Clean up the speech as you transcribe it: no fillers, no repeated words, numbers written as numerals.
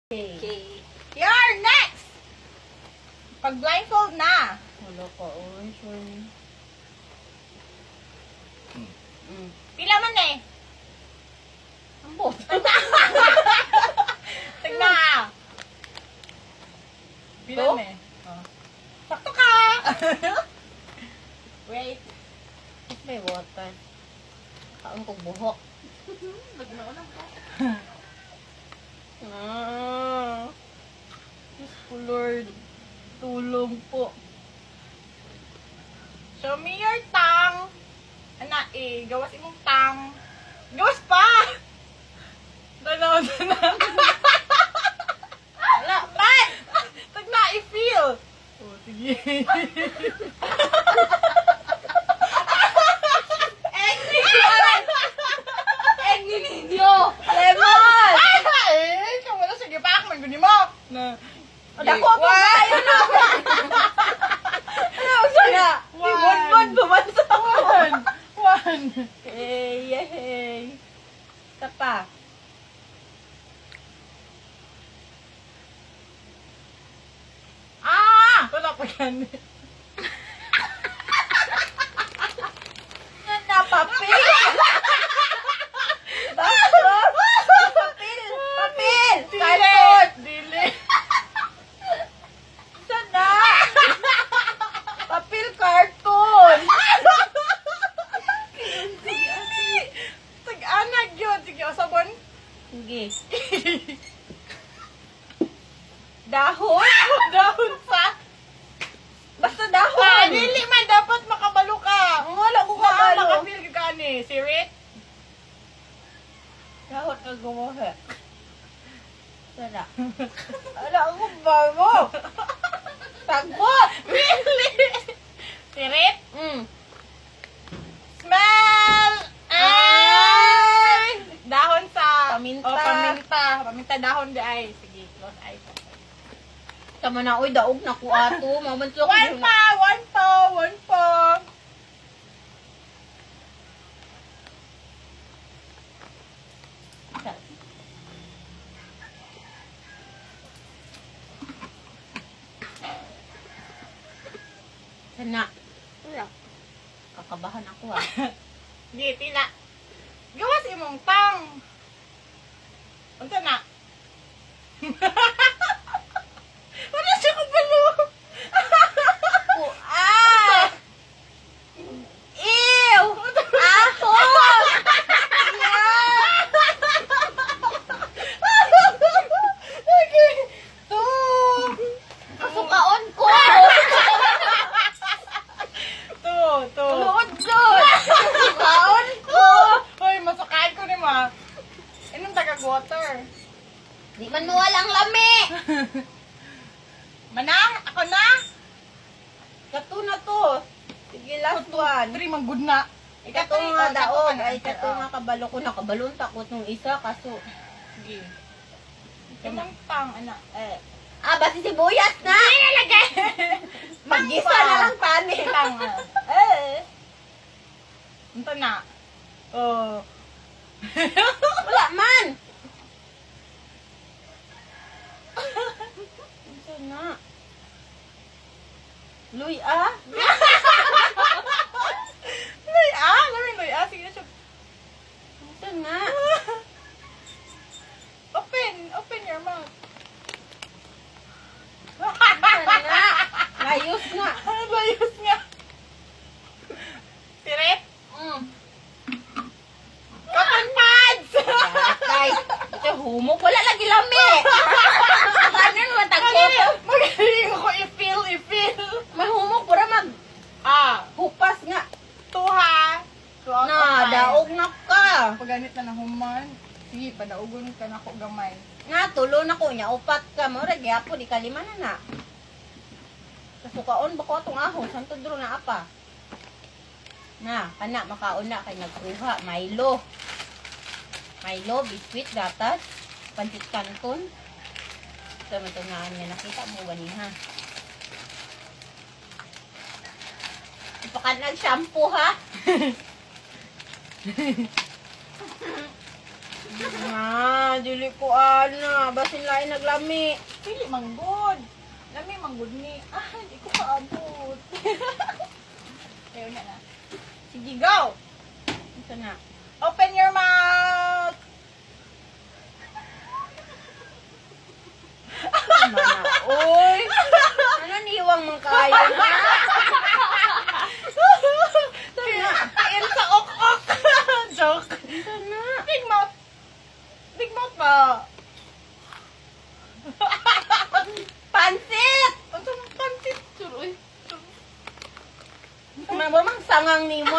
Okay. You're next! Pag blindfold na. Wala ka, oy, sorry. Pila man eh. Ambot. Tignan. Pila To? man eh. Oh. Sakto ka! Wait. Mas may water. Kaon kong buhok. Nagnaunang ka. Diyos ko, Lord. Tulong po. Show me your tongue. Ana eh, gawas imong tongue. Gawas pa! Dalaw na. Wala, man! Tagna i-feel. Oh, sige. Egg ni ninyo! Lemon! Eh, kung wala sige pa ako maguni mo. Na. Dako pa ba? Ayun na! Ano, sana? One. Ibon-bon, bumansa. One. Hey, hey. Isa pa. Ah! Wala pa yan. Napapil! Bakit? Papil! Papil! Karton! Dili. Sana! Papil karton! Dili. Tag-anag yun. Sige, o sabon. Sige. Dahon? Dahon sa. Basta Ah, dahon! dili man. Dapat makabalo ka. Wala ko Wala kabalo. makafeel ka gani. Sirit? Dahon ka gumawa. Sana. Wala akong baro. Tagbot! Really? Sirit? Smell! Ay! Dahon sa... Paminta. Oh, paminta. Paminta dahon di ay. Sige, close eyes. Tama na, oy, daog na ko ato. Mamanso ko. One pa! One pa! One pa! Sana. Wala. Kakabahan ako ah. Sige, tila. Gawas imong tang. Unsa na? Wala siya kabalo. Oh, ah! Ew! Ako! Okay. To. Kasukaon ko! To. Luod doon! Kasukaon ko! Hoy, masakain ko ni ma. Inom tagag water. Di man mawalang lami! Manang, ako na. Kato na to. Sige, last one. Three man good na. Ikato nga daog. Ay, ikato nga kabalo ko. Nakabalon takot nung isa. Kaso, Sige. Imong tang, anak. basi sibuyas na! Nalagay. Mag-isa na lang tani. Tang. Unta na. Oh. Wala man! Ito na. Luy, ah? Loy, lamig loy, sige na siya. Ito na. Open your mouth. Ito na. Layos nga. Bayos nga. Sirit? Cotton pads! Batay. Ito humok. Wala lagi lami. Ano naman tagkoto? Magaling ako i-feel. May humok. Pura mag hupas nga. Tuha. Na, daog na ka. Paganit na ng human. Sige, padaugon ka na ako gamay. Nga, tulo na ko niya. Upat ka mo. Nagyapo, di kalima na na. Kasukaon ba ko itong ahon? Santo dro na apa? Na, kana, makaon na kay nagkuha. Milo. Milo, biskuit, gatas, pancit canton. Ito, matungaan niya. Nakita mo gani ha. Ipakan nag-shampoo ha. Na, dili ko ana. Basin lain naglami. Pili manggod. Lami manggod ni. Ah, hindi ko paabot. Ayaw na. Sige, go! Ito na. Open your mouth! Mana, oy. Ano niwang mang kayo na? Tiin sa ok-ok! Joke. Ito na. Big mouth. Big mouth ba? Pansit! Ang sarap pansit. Suroy. Mamang sangang ni mo.